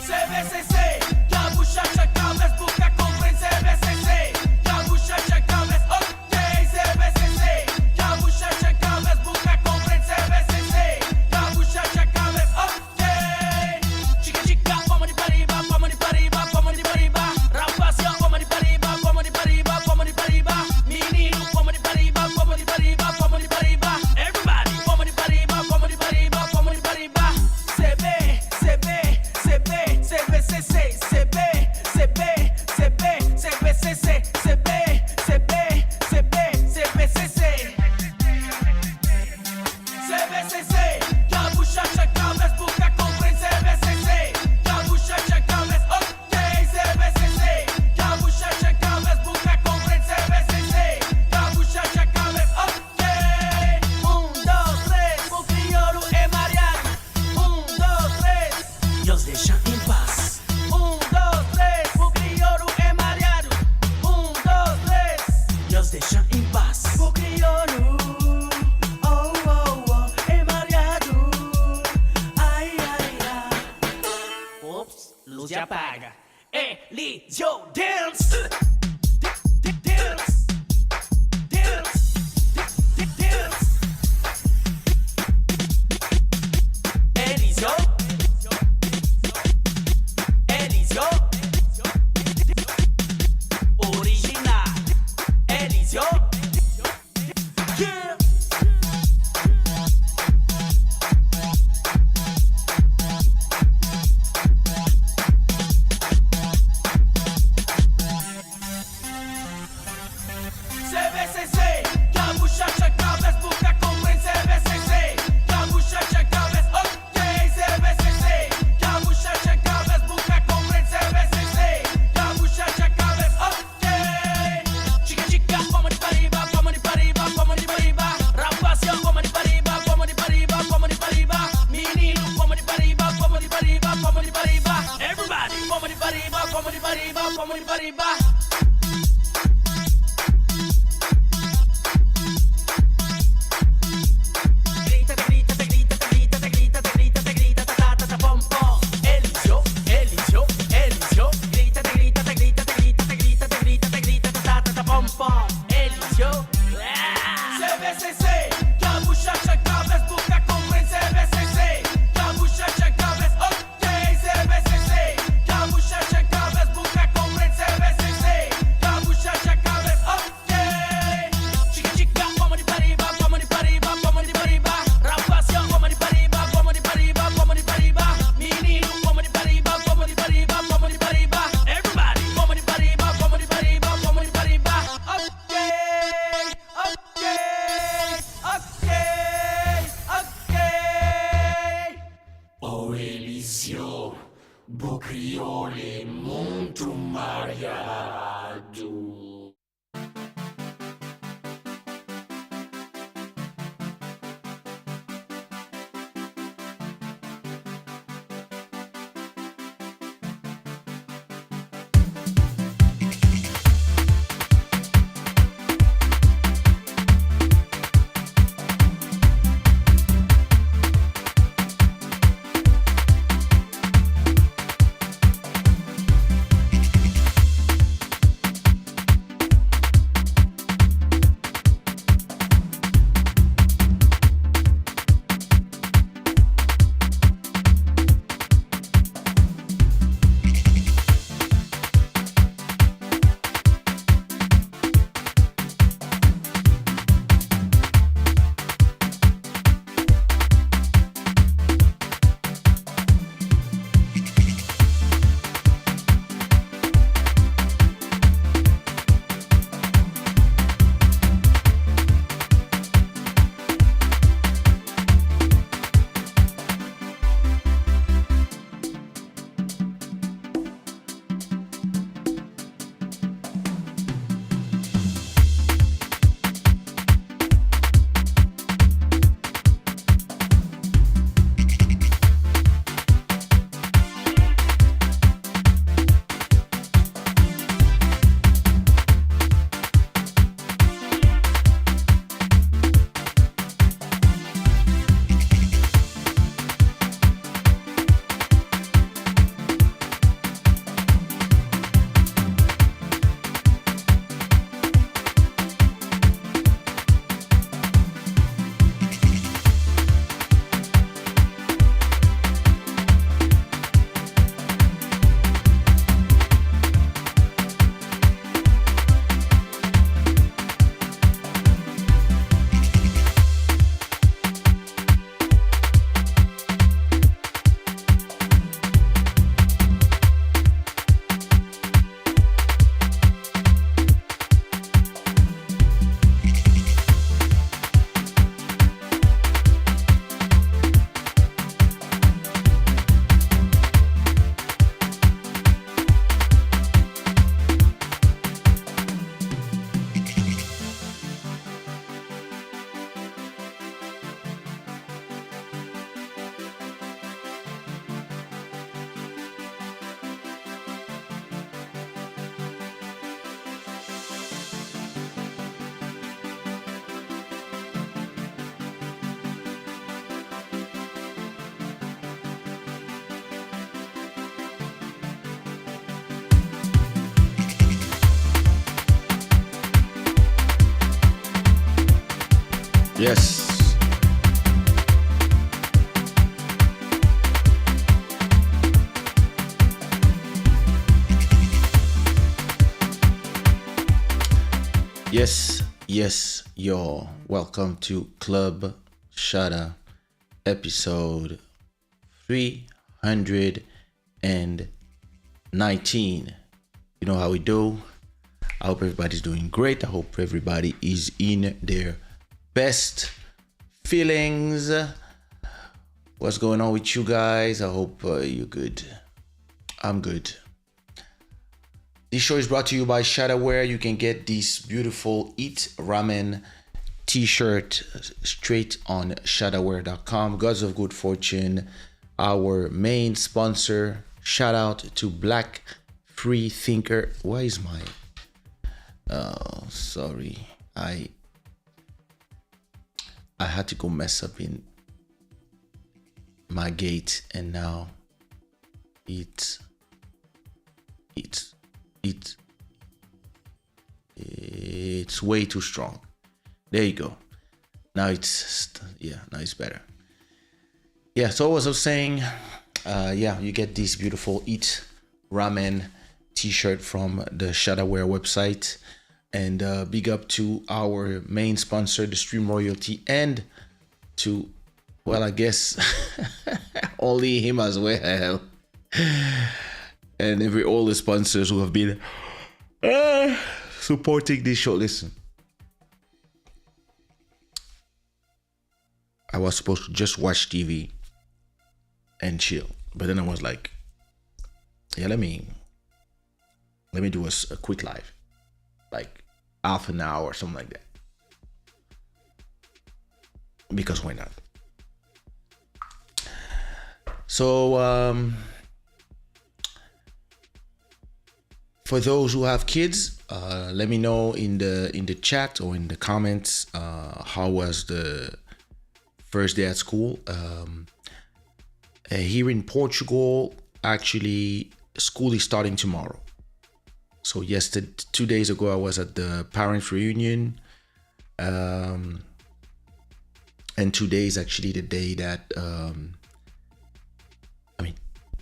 CBCC, que a buchacha cabras busca compra en CBCC, que a buchacha cabras, ok, CBCC, que a buchacha cabras busca compra en CBCC, que a buchacha cabras, ok. Chica chica, vamos de pariba, vamos de pariba, vamos de pariba, rapaziada, vamos de pariba, vamos de pariba, vamos de pariba, menino, vamos de pariba, vamos de pariba, vamos de pariba, everybody, vamos de pariba, vamos de pariba, vamos de pariba, CB, CB, CB, CBCC, CB, CB, CB, CBCC, CB, CB, CB, CBCC. CBCC, que a buchacha cabras busca compra em CBCC, que a buchacha cabras, ok, CBCC, que a buchacha cabras busca compra em CBCC, que a buchacha cabras, ok. 1, 2, 3, o crioulo é mareado. 1, 2, 3, Deus deixa em paz. 1, 2, 3, o crioulo é mareado. 1, 2, 3, Deus deixa em paz. O crioulo, oh, oh, oh, é mareado. Ai, ai, ai. Ops, luz já apaga. Elisio, dance. Dance. Dance. Dance. Elisio. Elisio. Original. Elisio. Yeah. CBCC, que a buchacha cabras busca compra em CBCC, que a buchacha cabras, ok, CBCC, que a buchacha cabras busca compra em CBCC, que a buchacha cabras, ok. Chica chica, vamos de pariba, vamos de pariba, vamos de pariba, rapaziada, vamos de pariba, vamos de pariba, vamos de pariba, menino, vamos de pariba, vamos de pariba, vamos de pariba, everybody, vamos de pariba, vamos de pariba, vamos de pariba. Grita, te grita, te grita, te grita, te grita, te grita, te grita, ta ta ta ta pom pom. Elisio, Elisio, Elisio. Grita, te grita, te grita, te grita, te grita, te grita, te grita, ta ta ta ta pom pom. Elisio. CBCC, que a buchacha cabras busca compra em CBCC, que a buchacha cabras, ok, CBCC, que a buchacha cabras busca compra em CBCC, que a buchacha cabras, ok. Chica chica, vamos de pariba, vamos de pariba, vamos de pariba, rapaziada, vamos de pariba, vamos de pariba, vamos de pariba, menino, vamos de pariba, vamos de pariba, vamos de pariba, everybody, vamos de pariba, vamos de pariba, vamos de pariba, ok, ok, ok, ok. O Elisio, bocriole muito mareado. Yes. Yes, y'all. Welcome to Club Shada, episode 319. You know how we do. I hope everybody's doing great. I hope everybody is in their best feelings. What's going on with you guys? I hope you're good. I'm good. This show is brought to you by Shada, where you can get this beautiful Eat Ramen t-shirt straight on shadaware.com. Gods of Good Fortune, our main sponsor. Shout out to Black Free Thinker. Why is my... Oh, sorry. I had to go mess up in my gate, and now it's way too strong. There you go. Now it's better. Yeah, so as I was saying, you get this beautiful Eat Ramen t-shirt from the Shadaware website, and big up to our main sponsor, the Stream Royalty, and to, well, I guess only him as well, and all the sponsors who have been supporting this show. Listen, I was supposed to just watch TV and chill, but then I was like, yeah, let me do a quick live, like half an hour or something like that, because why not? So for those who have kids, let me know in the chat or in the comments, how was the first day at school. Here in Portugal, actually, school is starting tomorrow. So 2 days ago, I was at the parents' reunion, and today is actually the day that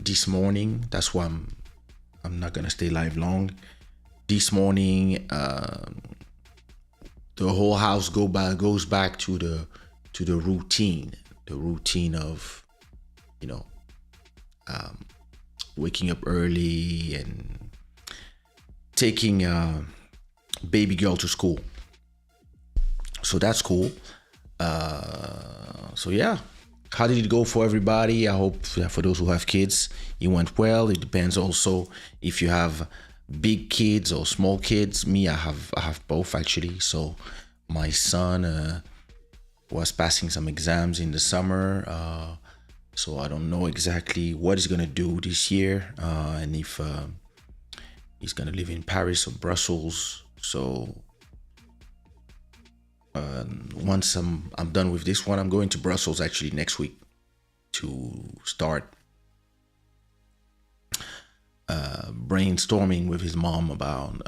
this morning. That's why I'm not gonna stay live long. This morning, the whole house goes back to the routine of, waking up early and taking baby girl to school. So that's cool. So yeah, how did it go for everybody? I hope for those who have kids, it went well. It depends also if you have big kids or small kids. Me, I have both actually. So my son was passing some exams in the summer. So I don't know exactly what he's gonna do this year, and if he's gonna live in Paris or Brussels. So once I'm done with this one, I'm going to Brussels actually next week to start brainstorming with his mom about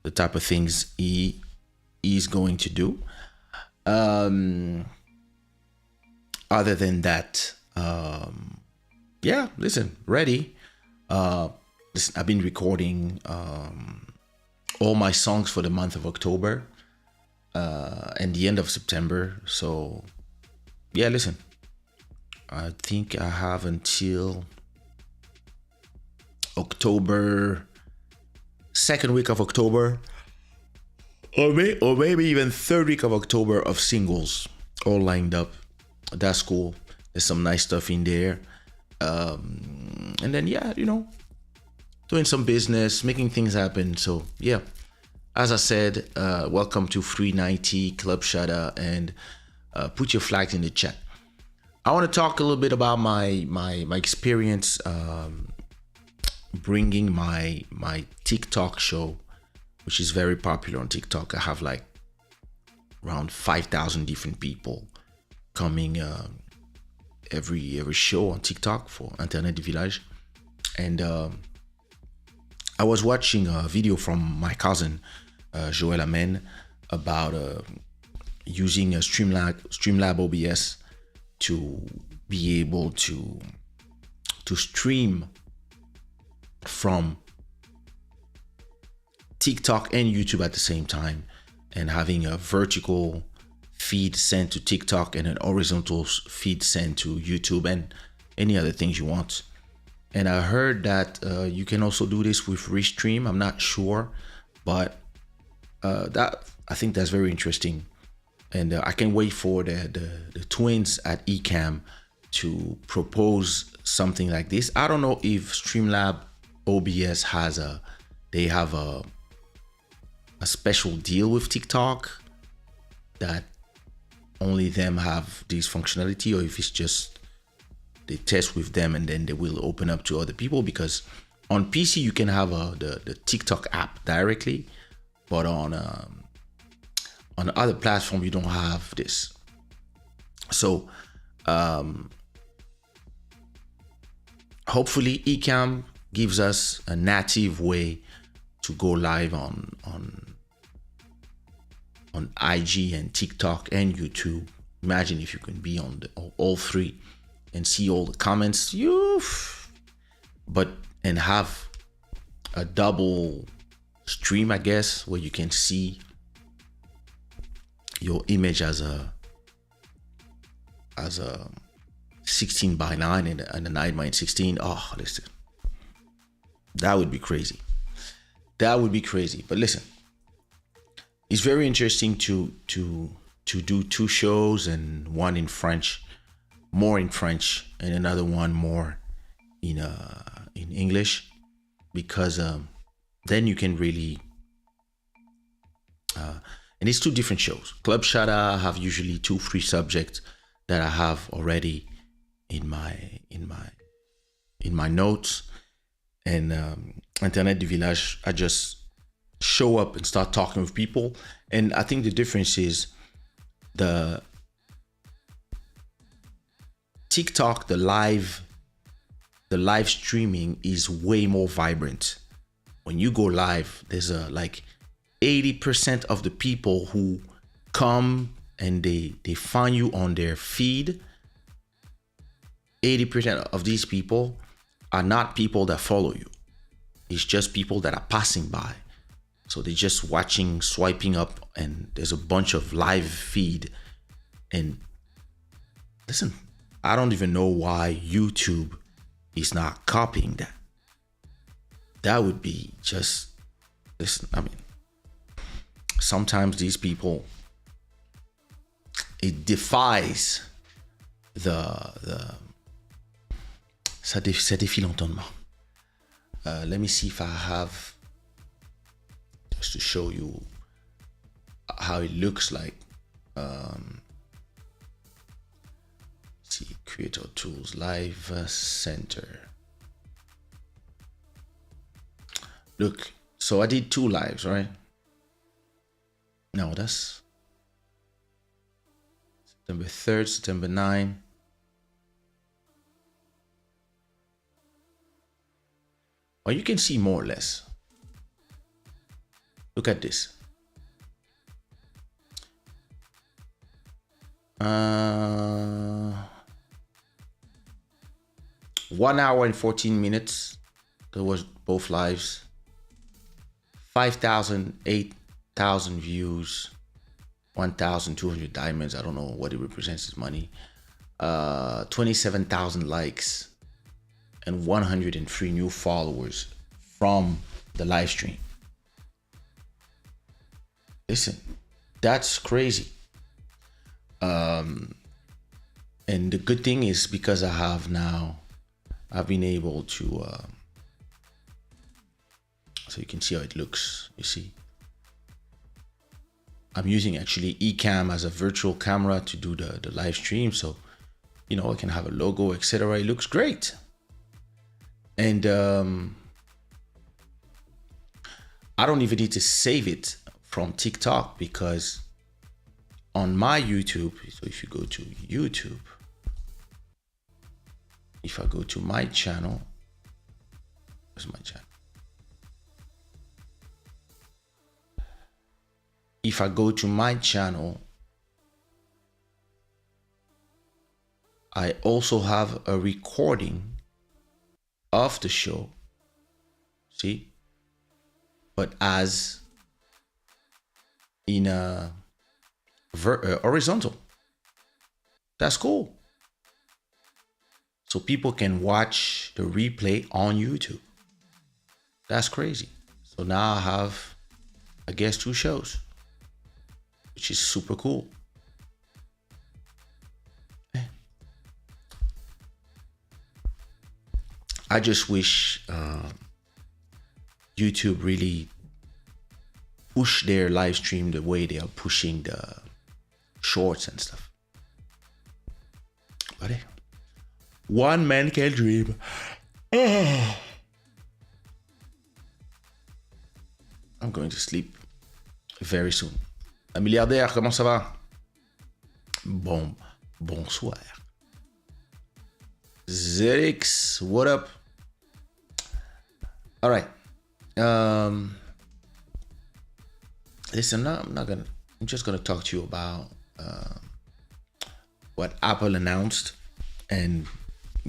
the type of things he is going to do. Other than that, listen, ready. Listen, I've been recording all my songs for the month of October and the end of September. So yeah, listen, I think I have until October, second week of October, or maybe even third week of October, of singles all lined up. That's cool. There's some nice stuff in there. And then, doing some business, making things happen. So yeah, as I said, welcome to 390 Club Shada, and put your flags in the chat. I want to talk a little bit about my experience bringing my TikTok show, which is very popular on TikTok. I have like around 5,000 different people coming every show on TikTok for Internet du Village. And I was watching a video from my cousin Joël Amen about using a Streamlab OBS to be able to stream from TikTok and YouTube at the same time, and having a vertical feed sent to TikTok and an horizontal feed sent to YouTube and any other things you want. And I heard that you can also do this with Restream. I'm not sure, but that I think that's very interesting. And I can wait for the twins at Ecamm to propose something like this. I don't know if Streamlab OBS has a special deal with TikTok that only them have this functionality, or if it's just they test with them and then they will open up to other people. Because on PC you can have the TikTok app directly, but on other platform you don't have this. So hopefully Ecamm gives us a native way to go live on IG and TikTok and YouTube. Imagine if you can be on all three and see all the comments, and have a double stream, I guess, where you can see your image as a 16:9 and a 9:16. Oh, listen, that would be crazy. That would be crazy. But listen, it's very interesting to do two shows, and one in French, more in French, and another one more in English, because then you can really and it's two different shows. Club Shada have usually 2-3 subjects that I have already in my notes, and Internet du Village, I just show up and start talking with people. And I think the difference is the TikTok, the live streaming is way more vibrant. When you go live, there's like 80% of the people who come and they find you on their feed. 80% of these people are not people that follow you. It's just people that are passing by. So they're just watching, swiping up, and there's a bunch of live feed. And listen, I don't even know why YouTube is not copying that. That would be just, listen, I mean, sometimes these people, it defies ça défie l'entendement. Let me see if I have, just to show you how it looks like. See, creator tools, live center. Look, so I did 2 lives, right? No, that's September 3rd, September 9th. Well, you can see more or less. Look at this. 1 hour and 14 minutes. There was both lives. 5,000, 8,000 views, 1,200 diamonds. I don't know what it represents as money. 27,000 likes and 103 new followers from the live stream. Listen, that's crazy. And the good thing is, because I've been able to, so you can see how it looks. You see, I'm using actually Ecamm as a virtual camera to do the live stream. So, you know, I can have a logo, etc. It looks great. And I don't even need to save it from TikTok, because on my YouTube, so if you go to YouTube, if I go to my channel, where's my channel? If I go to my channel I also have a recording of the show. See? But as in a horizontal. That's cool. So people can watch the replay on YouTube. That's crazy. So now I have, I guess, 2 shows, which is super cool. I just wish YouTube really push their live stream the way they are pushing the shorts and stuff. But hey, one man can dream. I'm going to sleep very soon. Un milliardaire, comment ça va? Bonsoir. ZX, what up? All right. Listen, I'm just gonna talk to you about what Apple announced and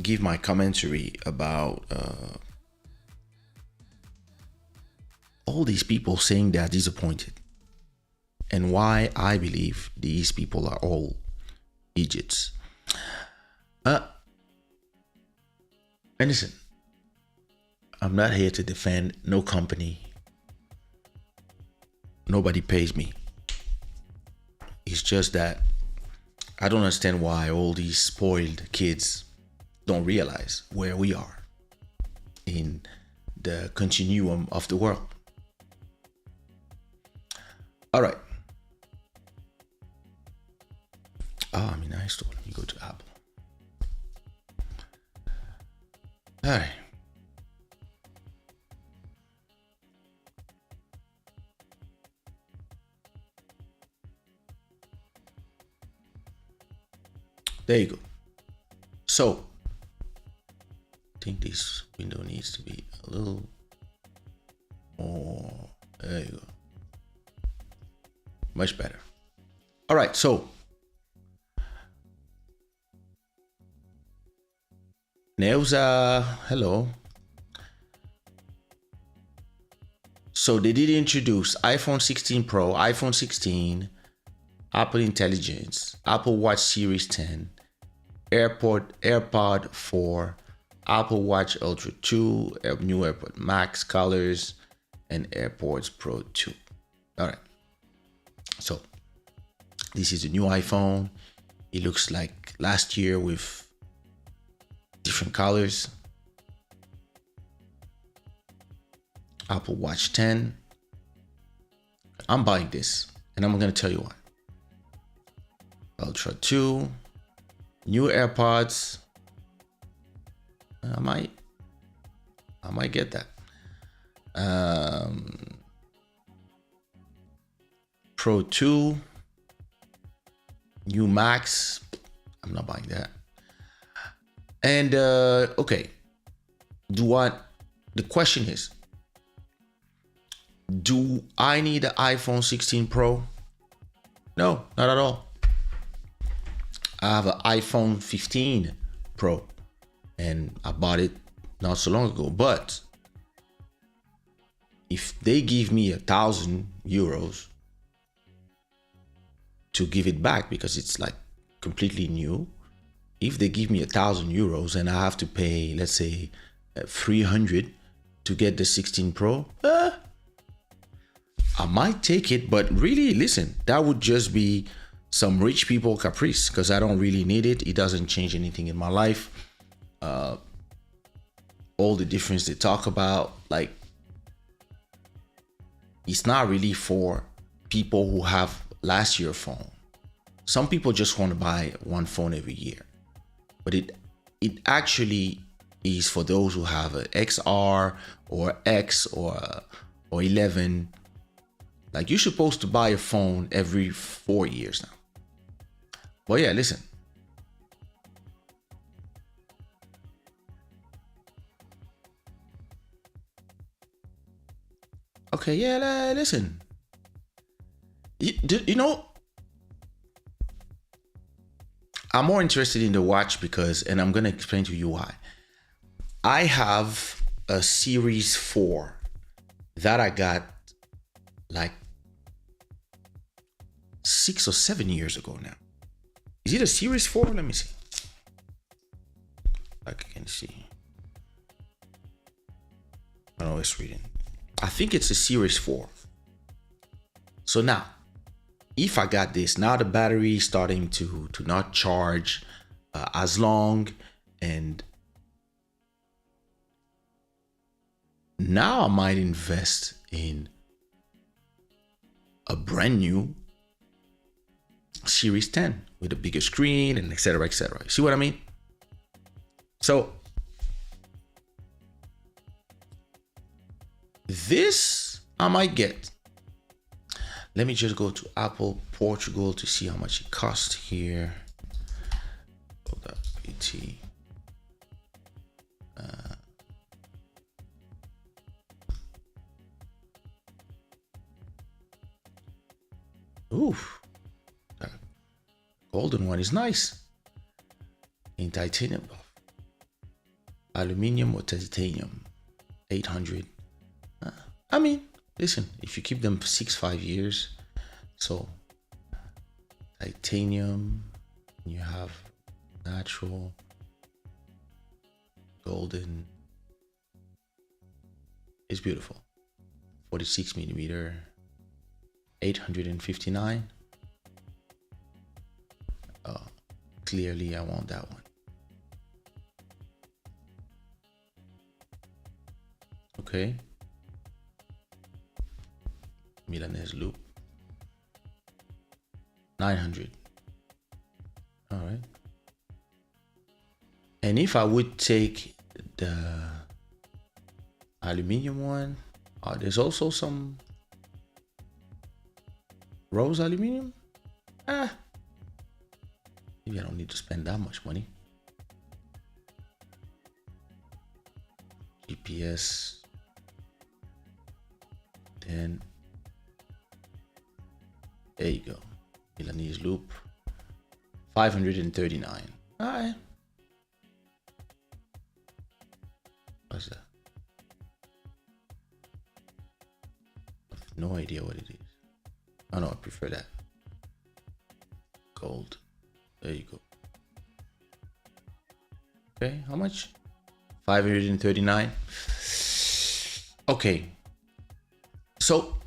give my commentary about all these people saying they're disappointed and why I believe these people are all idiots. And listen, I'm not here to defend no company. Nobody pays me. It's just that I don't understand why all these spoiled kids don't realize where we are in the continuum of the world. All right. I'm in iStore. Let me go to Apple. All right. There you go. So, I think this window needs to be a little more. There you go. Much better. All right. So, Neuza, hello. So they did introduce iPhone 16 Pro, iPhone 16, Apple Intelligence, Apple Watch Series 10, AirPod 4, Apple Watch Ultra 2, new AirPod Max colors, and AirPods Pro 2. All right. So this is the new iPhone. It looks like last year with different colors. Apple Watch 10. I'm buying this, and I'm going to tell you why. Ultra 2, new AirPods. I might get that. Pro 2, new Max. I'm not buying that. And okay, the question is, do I need an iPhone 16 Pro? No, not at all. I have an iPhone 15 Pro and I bought it not so long ago. But if they give me €1,000 to give it back because it's like completely new, if they give me €1,000 and I have to pay, let's say, 300 to get the 16 Pro, I might take it. But really, listen, that would just be some rich people caprice because I don't really need it. It doesn't change anything in my life. All the difference they talk about, like, it's not really for people who have last year's phone. Some people just want to buy one phone every year. But it actually is for those who have an XR or X or 11. Like, you're supposed to buy a phone every 4 years now. But yeah, listen. Okay, yeah, listen. You know, I'm more interested in the watch because, and I'm going to explain to you why. I have a Series 4 that I got like 6 or 7 years ago now. Is it a Series 4? Let me see. I can see. I know it's reading. I think it's a Series 4. So now, if I got this, now the battery is starting to not charge as long, and now I might invest in a brand new Series 10 with a bigger screen and etc. etc. See what I mean? So this I might get. Let me just go to Apple Portugal to see how much it costs here. Hold up, PT. Oof. The golden one is nice. In titanium. Aluminium or titanium. 800. I mean, listen, if you keep them for 5 years, so titanium, you have natural, golden, it's beautiful. 46 millimeter, 859. Clearly I want that one. Okay. Milanese loop. 900. All right. And if I would take the aluminum one, there's also some rose aluminum. Maybe I don't need to spend that much money. GPS. Then there you go. Milanese loop. 539. All right. What's that? I have no idea what it is. Oh no, I prefer that. Gold. There you go. Okay, how much? 539. Okay. So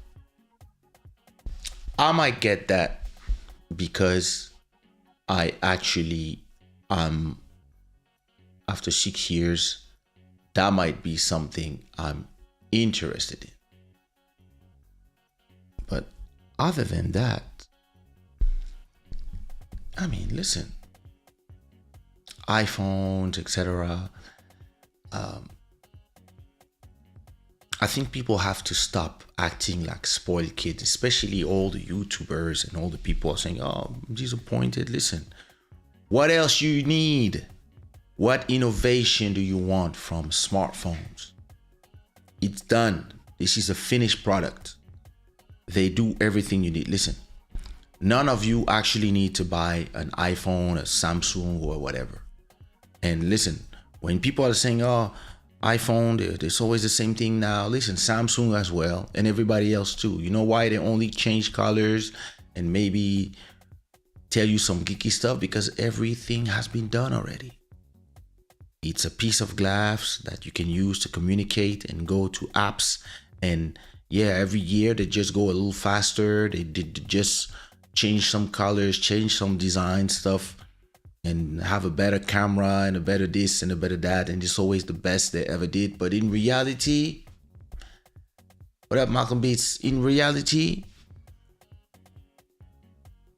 I might get that because I actually after 6 years, that might be something I'm interested in. But other than that, I mean, listen, iPhones, etc. I think people have to stop acting like spoiled kids, especially all the YouTubers and all the people are saying, oh, I'm disappointed. Listen, what else you need? What innovation do you want from smartphones? It's done. This is a finished product. They do everything you need. Listen, none of you actually need to buy an iPhone, a Samsung, or whatever. And listen, when people are saying, oh, iPhone, it's always the same thing now. Listen, Samsung as well, and everybody else too. You know why they only change colors and maybe tell you some geeky stuff? Because everything has been done already. It's a piece of glass that you can use to communicate and go to apps. And yeah, every year they just go a little faster. They did just change some colors, change some design stuff, and have a better camera and a better this and a better that, and it's always the best they ever did. But in reality, what up, Malcolm Beats? In reality,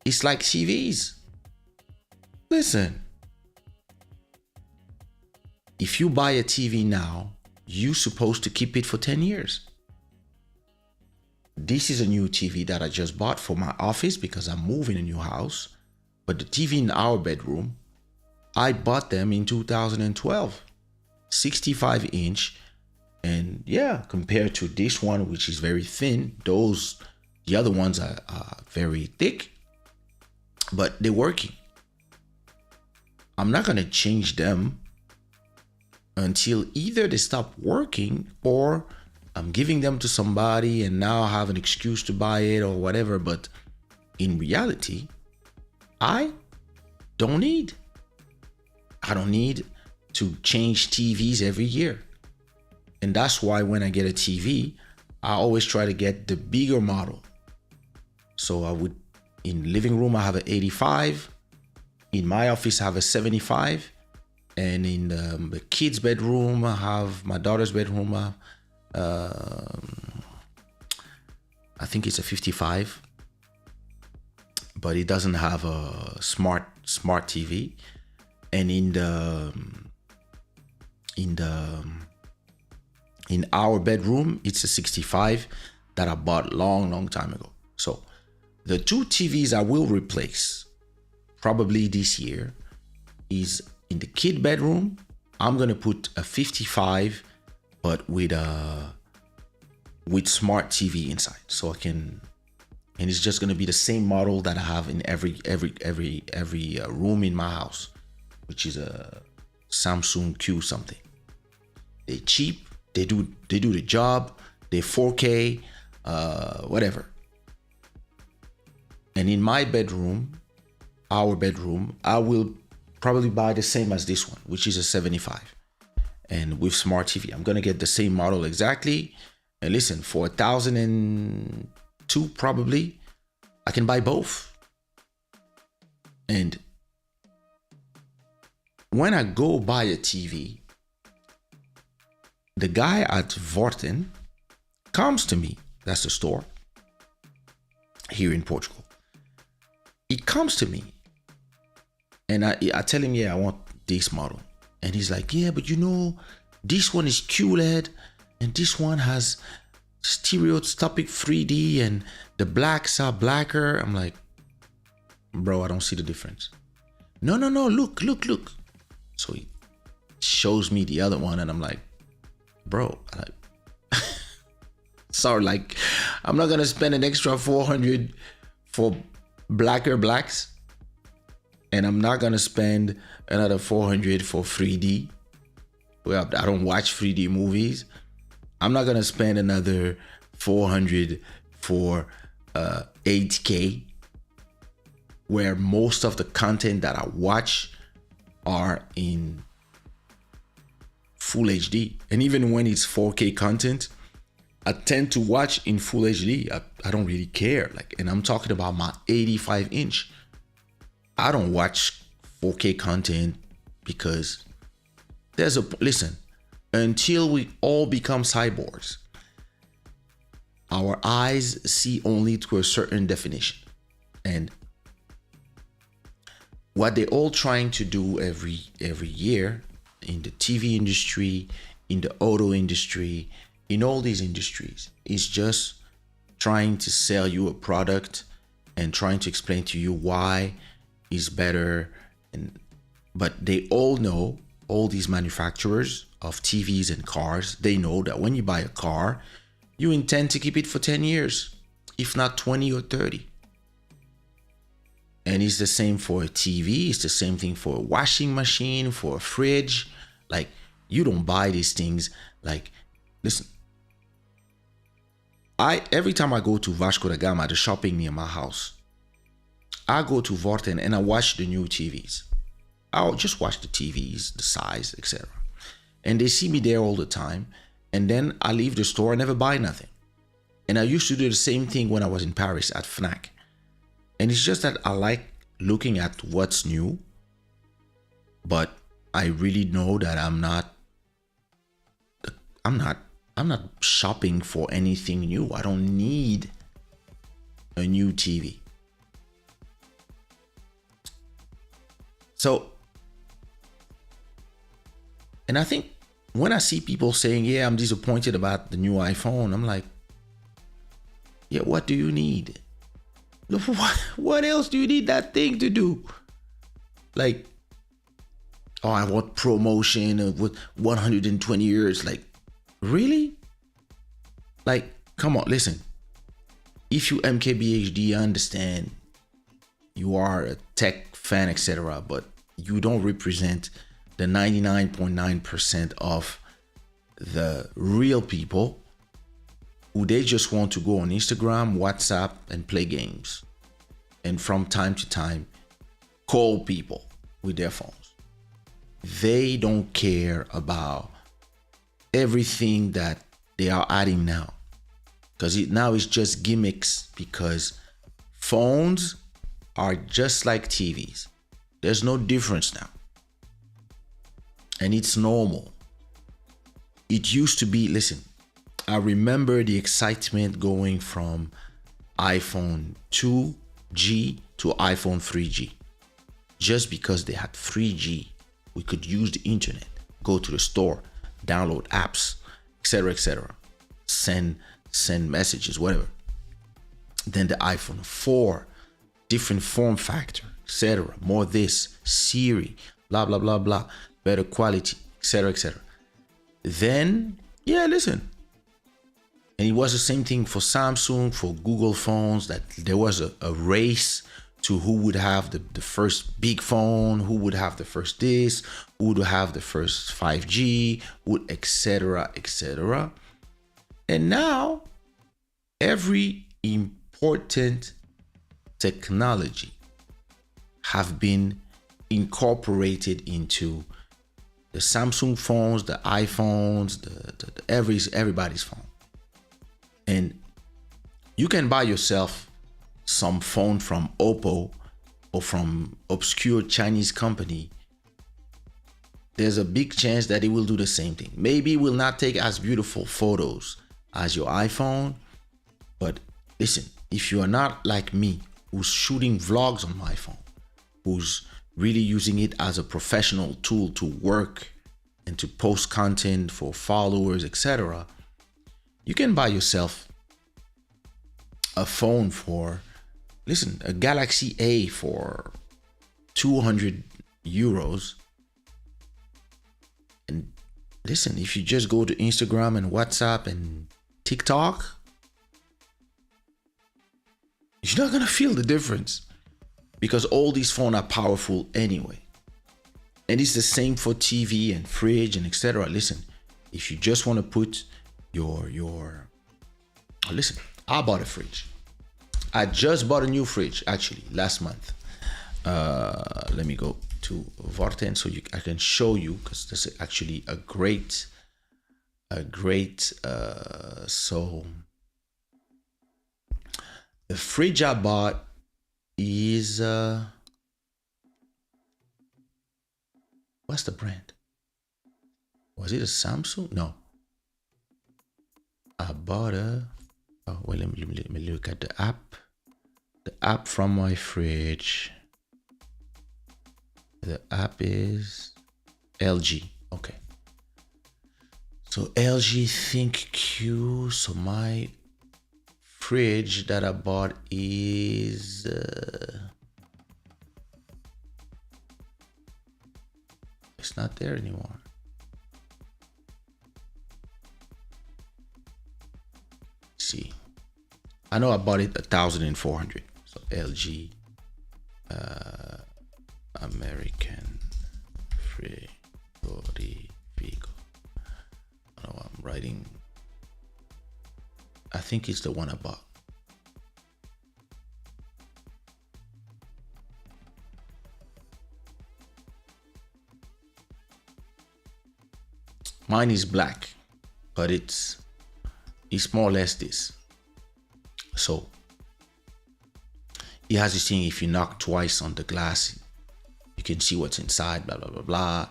it's like TVs. Listen, if you buy a TV now, you're supposed to keep it for 10 years. This is a new TV that I just bought for my office because I'm moving a new house. But the TV in our bedroom, I bought them in 2012, 65 inch. And yeah, compared to this one, which is very thin, the other ones are very thick, but they're working. I'm not going to change them until either they stop working or I'm giving them to somebody and now I have an excuse to buy it or whatever. But in reality, I don't need to change TVs every year. And that's why when I get a TV, I always try to get the bigger model. So I would, in living room, I have an 85. In my office, I have a 75. And in the kids' bedroom, I have my daughter's bedroom. I think it's a 55, but it doesn't have a smart TV. And in our bedroom, it's a 65 that I bought long time ago. So the two TVs I will replace probably this year is in the kid bedroom. I'm gonna put a 55, but with smart TV inside, so I can, and it's just gonna be the same model that I have in every room in my house, which is a Samsung Q something. They're cheap. They do the job. They're 4K, whatever. And in my bedroom, our bedroom, I will probably buy the same as this one, which is a 75. And with smart TV, I'm gonna get the same model exactly. And listen, for 1,002 probably, I can buy both. And when I go buy a TV, the guy at Vorten comes to me. That's the store here in Portugal. He comes to me and I tell him, yeah, I want this model. And he's like, yeah, but you know, this one is QLED and this one has stereoscopic 3D and the blacks are blacker. I'm like, bro, I don't see the difference. No, look. So he shows me the other one and I'm like, bro, sorry, like, I'm not gonna spend an extra 400 for blacker blacks, and I'm not gonna spend another 400 for 3D. Well, I don't watch 3D movies. I'm not gonna spend another 400 for 8K, where most of the content that I watch are in full HD. And even when it's 4K content, I tend to watch in full HD. I don't really care. Like, and I'm talking about my 85 inch. I don't watch 4K content because listen, until we all become cyborgs, our eyes see only to a certain definition. And what they're all trying to do every year in the TV industry, in the auto industry, in all these industries, is just trying to sell you a product and trying to explain to you why it's better. But they all know, all these manufacturers of TVs and cars, they know that when you buy a car, you intend to keep it for 10 years, if not 20 or 30. And it's the same for a TV. It's the same thing for a washing machine, for a fridge. Like, you don't buy these things. Like, listen, every time I go to Vasco da Gama, the shopping near my house, I go to Vorten and I watch the new TVs. I'll just watch the TVs, the size, etc. And they see me there all the time. And then I leave the store and never buy nothing. And I used to do the same thing when I was in Paris at Fnac. And it's just that I like looking at what's new, but I really know that I'm not shopping for anything new. I don't need a new TV. So, and I think when I see people saying, yeah, I'm disappointed about the new iPhone, I'm like, yeah, what do you need? What else do you need that thing to do? Like, oh, I want promotion with 120 years. Like, really? Like, come on, listen. If you MKBHD, I understand you are a tech fan, etc. But you don't represent the 99.9% of the real people who they just want to go on Instagram, WhatsApp, and play games. And from time to time, call people with their phones. They don't care about everything that they are adding now. Because now it's just gimmicks, because phones are just like TVs. There's no difference now. And it's normal. It used to be, listen, I remember the excitement going from iPhone 2G to iPhone 3G. Just because they had 3G, we could use the internet, go to the store, download apps, etc., send messages, whatever. Then the iPhone 4, different form factor, etc., more this, Siri, blah blah blah blah, better quality, etc. Then, yeah, listen. And it was the same thing for Samsung, for Google phones, that there was a race to who would have the first big phone, who would have the first this, who would have the first 5G, etc. And now, every important technology have been incorporated into the Samsung phones, the iPhones, everybody's phone. And you can buy yourself some phone from Oppo or from obscure Chinese company. There's a big chance that it will do the same thing. Maybe it will not take as beautiful photos as your iPhone, but listen, if you are not like me, who's shooting vlogs on my phone, who's really using it as a professional tool to work and to post content for followers, etc., you can buy yourself a phone for, listen, a Galaxy A for 200 euros. And listen, if you just go to Instagram and WhatsApp and TikTok, you're not gonna feel the difference, because all these phones are powerful anyway. And it's the same for TV and fridge and etc. Listen, if you just want to put listen, I bought a fridge. I just bought a new fridge actually last month. Let me go to Vorten so I can show you, because this is actually a great so the fridge I bought is what's the brand? Was it a Samsung? No. I bought let me look at the app. The app from my fridge. The app is LG. Okay. So LG Think Q. So my fridge that I bought is it's not there anymore. See, I know I bought it 1,400. So LG American Frigorifico. I know I'm writing. I think it's the one I bought. Mine is black, but it's more or less this. So it has this thing, if you knock twice on the glass, you can see what's inside, blah, blah, blah, blah.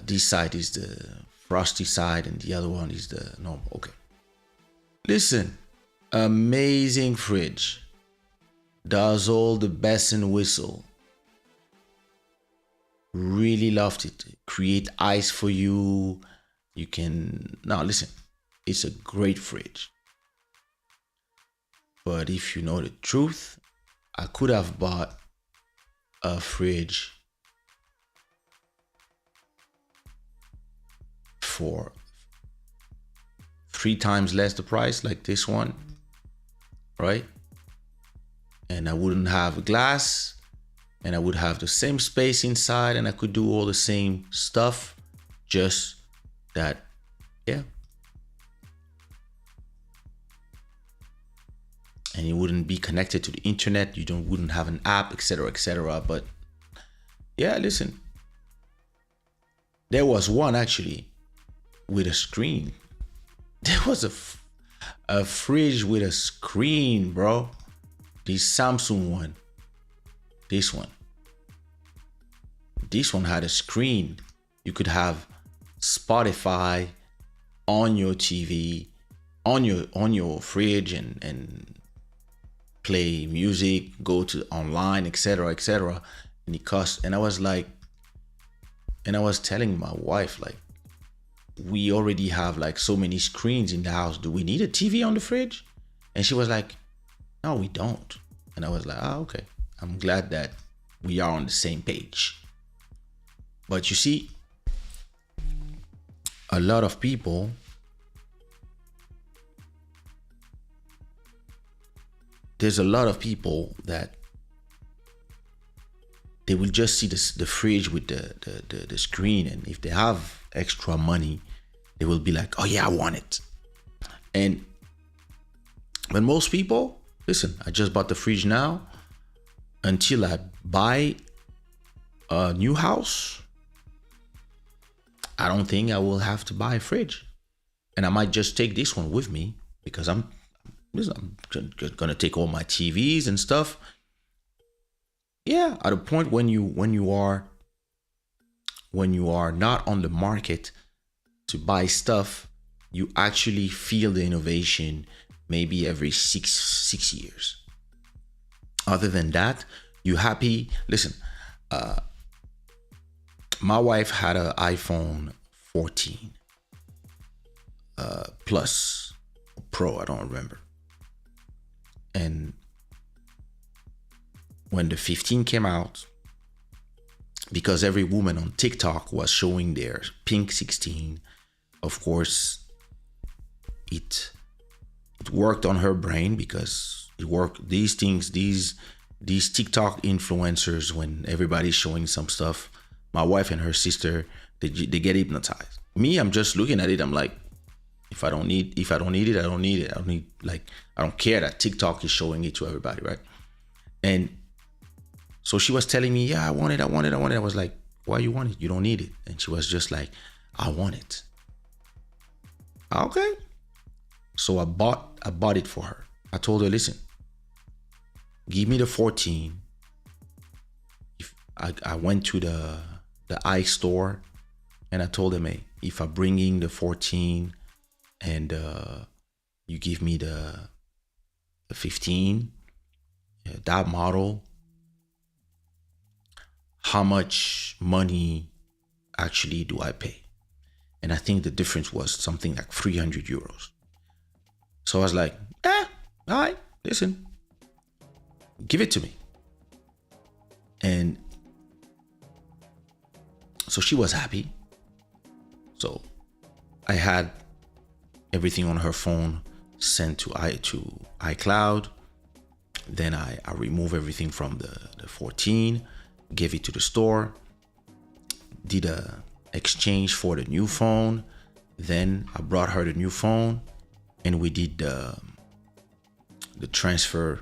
This side is the frosty side and the other one is the normal. Okay. Listen, amazing fridge. Does all the bells and whistle. Really loved it. Create ice for you. You can, now listen, it's a great fridge. But if you know the truth, I could have bought a fridge for 3 times less the price, like this one, right? And I wouldn't have glass, and I would have the same space inside, and I could do all the same stuff, just that, yeah. And you wouldn't be connected to the internet. You wouldn't have an app, etc., etc. But yeah, listen, there was one actually with a screen. There was a fridge with a screen, bro. The Samsung one. This one had a screen. You could have Spotify on your TV, on your fridge, and play music, go to online, etc., etc. And it cost. And I was telling my wife, like, we already have like so many screens in the house. Do we need a TV on the fridge? And she was like, no, we don't. And I was like, okay. I'm glad that we are on the same page. But you see, a lot of people there's a lot of people that they will just see the fridge with the screen, and if they have extra money, they will be like, oh yeah, I want it. And when most people, listen, I just bought the fridge now. Until I buy a new house, I don't think I will have to buy a fridge. And I might just take this one with me, because I'm gonna take all my TVs and stuff. Yeah, at a point when you are not on the market to buy stuff, you actually feel the innovation maybe every six years. Other than that, you happy. Listen, my wife had an iPhone 14 Plus Pro, I don't remember. And when the 15 came out, because every woman on TikTok was showing their pink 16, of course, it worked on her brain, because it worked. These things, these TikTok influencers, when everybody's showing some stuff, my wife and her sister, they get hypnotized. Me, I'm just looking at it. I'm like, if I don't need it, I don't need it. I don't care that TikTok is showing it to everybody, right? And so she was telling me, yeah, I want it. I was like, why you want it? You don't need it. And she was just like, I want it. Okay. So I bought it for her. I told her, listen, give me the 14. If I went to the iStore, and I told them, hey, if I bring in the 14 and you give me the 15, that model, how much money actually do I pay? And I think the difference was something like 300 euros. So I was like, all right, listen, give it to me. And so she was happy. So I had everything on her phone sent to iCloud. Then I removed everything from the 14, gave it to the store, did a exchange for the new phone. Then I brought her the new phone, and we did the transfer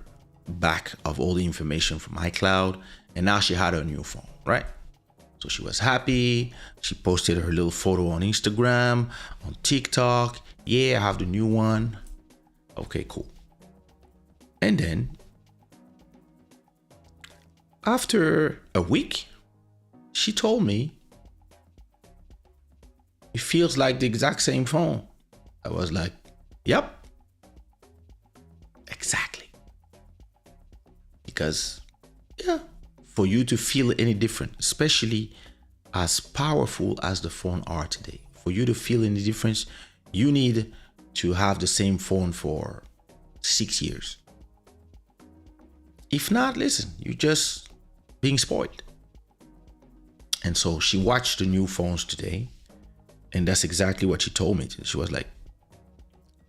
back of all the information from iCloud, and now she had her new phone, right? So she was happy. She posted her little photo on Instagram, on TikTok. Yeah, I have the new one. Okay, cool. And then after a week, she told me it feels like the exact same phone. I was like, yep, exactly. Because, yeah, for you to feel any different, especially as powerful as the phone are today, for you to feel any difference, you need to have the same phone for 6 years. If not, listen, you're just being spoiled. And so she watched the new phones today, and that's exactly what she told me. She was like,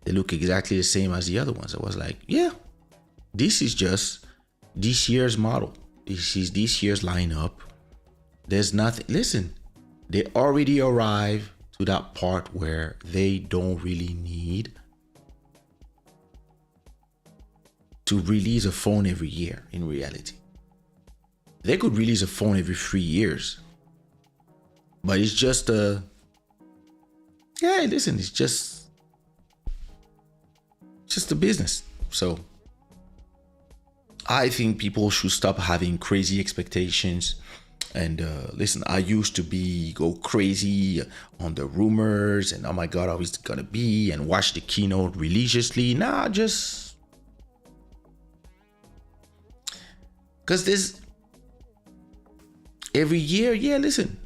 they look exactly the same as the other ones. I was like, yeah, this is just this year's model. this year's lineup, there's nothing. Listen, they already arrived to that part where they don't really need to release a phone every year. In reality, they could release a phone every 3 years, but it's just it's just a business. So I think people should stop having crazy expectations. And listen, I used to go crazy on the rumors and oh my God, how is it gonna be, and watch the keynote religiously. Nah, just because there's every year, yeah, listen,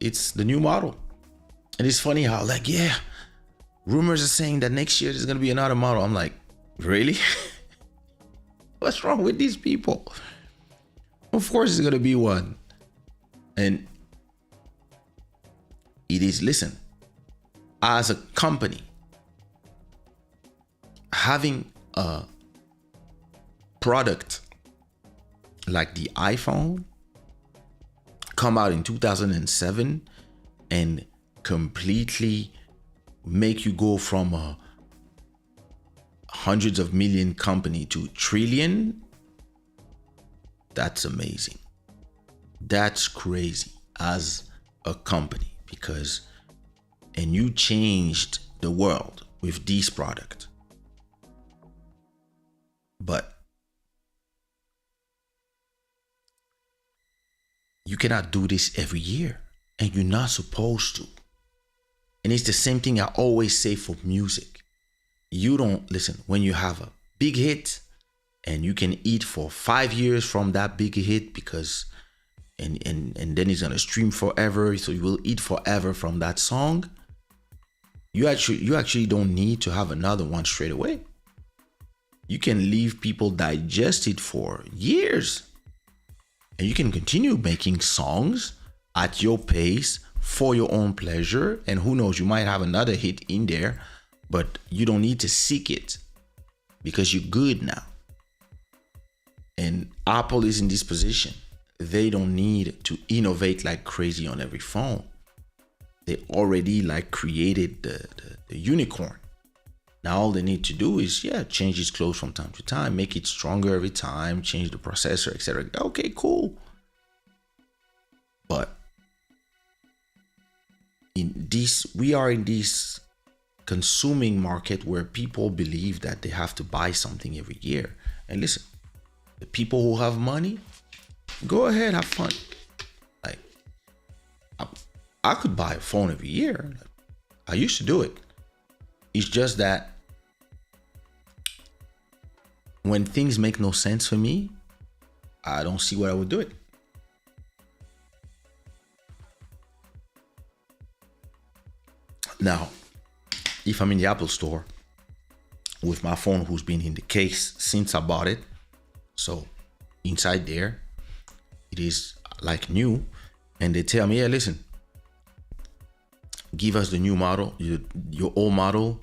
it's the new model. And it's funny how rumors are saying that next year there's gonna be another model. I'm like, really? What's wrong with these people? Of course it's gonna be one. And it is, listen, as a company, having a product like the iPhone come out in 2007 and completely make you go from a hundreds of million company to trillion, that's amazing. That's crazy as a company, and you changed the world with this product. But you cannot do this every year, and you're not supposed to. And it's the same thing I always say for music. You don't listen when you have a big hit and you can eat for 5 years from that big hit because and then it's gonna stream forever, so you will eat forever from that song. You actually don't need to have another one straight away. You can leave people digest it for years, and you can continue making songs at your pace for your own pleasure. And who knows, you might have another hit in there, but you don't need to seek it because you're good now. And Apple is in this position. They don't need to innovate like crazy on every phone. They already created the unicorn. Now all they need to do is change its clothes from time to time, make it stronger every time, change the processor, etc. Okay, cool. But we are in this consuming market where people believe that they have to buy something every year. And listen, the people who have money, go ahead, have fun. I could buy a phone every year. I used to do it. It's just that when things make no sense for me, I don't see why I would do it. Now, if I'm in the Apple store with my phone who's been in the case since I bought it, so inside there, it is like new, and they tell me, listen, give us the new model, your old model,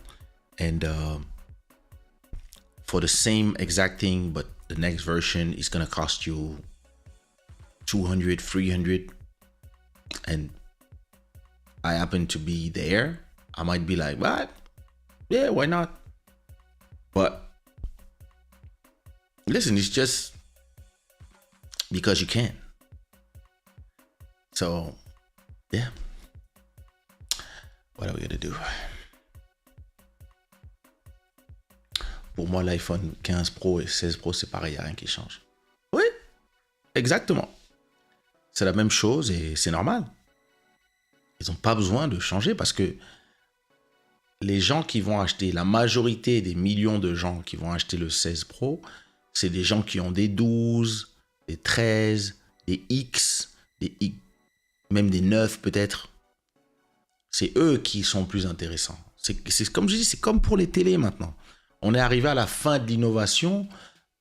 and for the same exact thing, but the next version is gonna cost you $200, $300, and I happen to be there, I might be like, what? Yeah, why not? But listen, it's just because you can. So, yeah. What are we gonna do? Pour moi, l'iPhone 15 Pro et 16 Pro, c'est pareil, il n'y a rien qui change. Oui, exactement. C'est la même chose et c'est normal. Ils n'ont pas besoin de changer parce que les gens qui vont acheter, la majorité des millions de gens qui vont acheter le 16 Pro, c'est des gens qui ont des 12, des 13, des X, même des 9 peut-être. C'est eux qui sont plus intéressants. C'est comme je dis, c'est comme pour les télés maintenant. On est arrivé à la fin de l'innovation,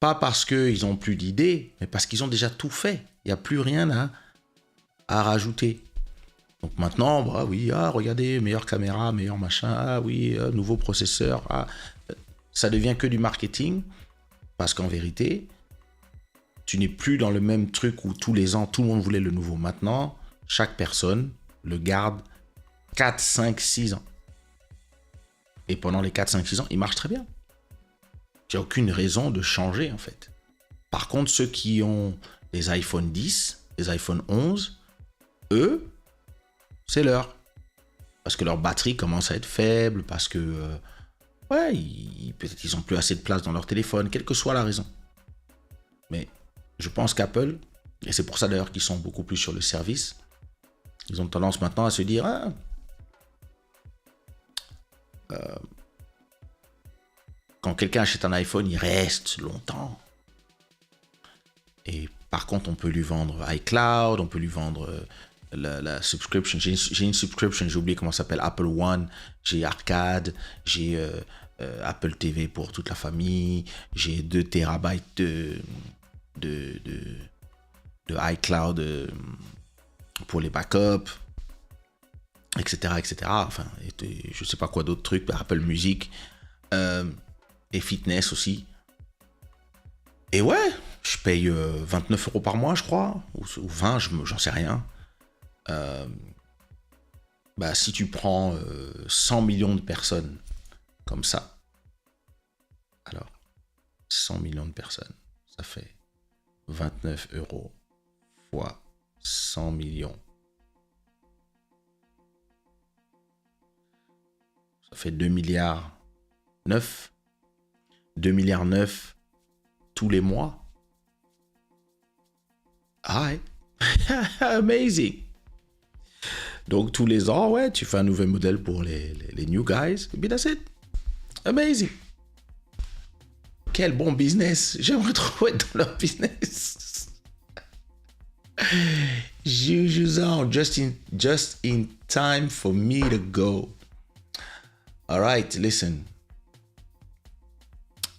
pas parce qu'ils n'ont plus d'idées, mais parce qu'ils ont déjà tout fait. Il n'y a plus rien à rajouter. Donc maintenant, bah oui, regardez, meilleure caméra, meilleur machin, nouveau processeur. Ça devient que du marketing, parce qu'en vérité, tu n'es plus dans le même truc où tous les ans, tout le monde voulait le nouveau. Maintenant, chaque personne le garde 4, 5, 6 ans. Et pendant les 4, 5, 6 ans, il marche très bien. Il n'y a aucune raison de changer, en fait. Par contre, ceux qui ont des iPhone 10, des iPhone 11, eux, c'est leur. Parce que leur batterie commence à être faible, parce que, peut-être qu'ils n'ont plus assez de place dans leur téléphone, quelle que soit la raison. Mais je pense qu'Apple, et c'est pour ça d'ailleurs qu'ils sont beaucoup plus sur le service, ils ont tendance maintenant à se dire, quand quelqu'un achète un iPhone, il reste longtemps. Et par contre, on peut lui vendre iCloud, on peut lui vendre la subscription. J'ai une subscription, j'ai oublié comment ça s'appelle, Apple One, j'ai Arcade, j'ai Apple TV pour toute la famille, j'ai 2 terabytes de iCloud pour les backups, etc. Enfin, je sais pas quoi d'autres trucs, Apple Music, et fitness aussi. Et ouais, je paye 29 € par mois, je crois, ou 20, j'en sais rien. Si tu prends 100 millions de personnes comme ça, alors 100 millions de personnes, ça fait 29 € fois 100 millions. Ça fait 2 milliards 9. 2 milliards 9 tous les mois. Ah ouais. Amazing. Donc tous les ans, ouais, tu fais un nouvel modèle pour les new guys. Et puis that's it. Amazing. Quel bon business. J'aimerais trop être dans leur business. Juju, just in time for me to go. All right, listen.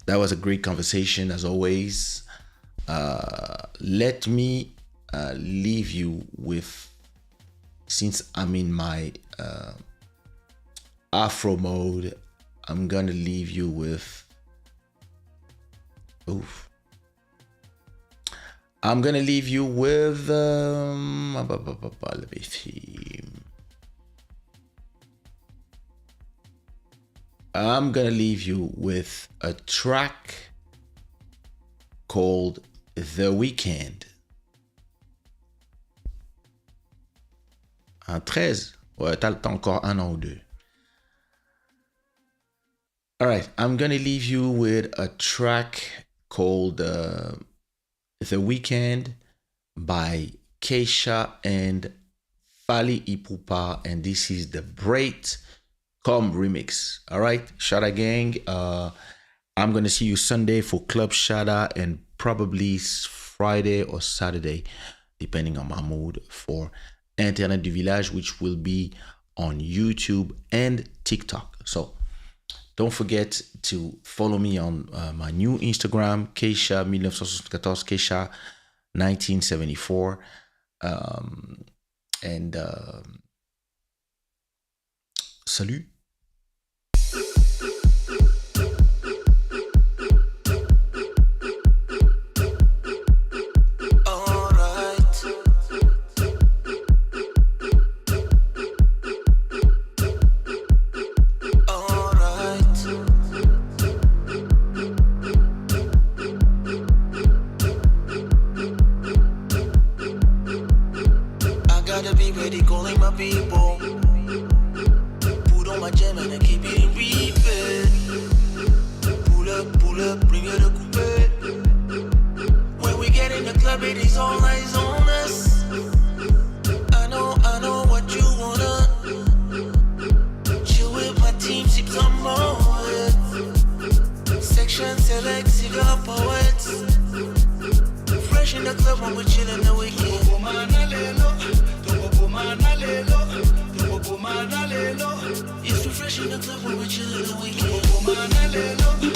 That was a great conversation as always. Let me leave you with, since I'm in my Afro mode, I'm gonna leave you with, I'm gonna leave you with, let me see. I'm gonna leave you with a track called The Weekend. Un 13? Ouais, t'as encore un an ou deux. All right, I'm gonna leave you with a track called The Weekend by Kaysha and Fally Ipupa, and this is the Braid remix. All right, Shada gang, I'm gonna see you Sunday for Club Shada, and probably Friday or Saturday, depending on my mood, for Internet du Village, which will be on YouTube and TikTok. So don't forget to follow me on my new Instagram, Kaysha 1974, Kaysha 1974, and salut. People, put on my jam and I keep it in repeat. Pull up, bring it a coupe. When we get in the club, it is all eyes on us. I know what you wanna. Chill with my team, sip some more. Section select, cigar poets. Fresh in the club when we're chillin' the weekend. It's too fresh in the club when we're chillin' the weekend.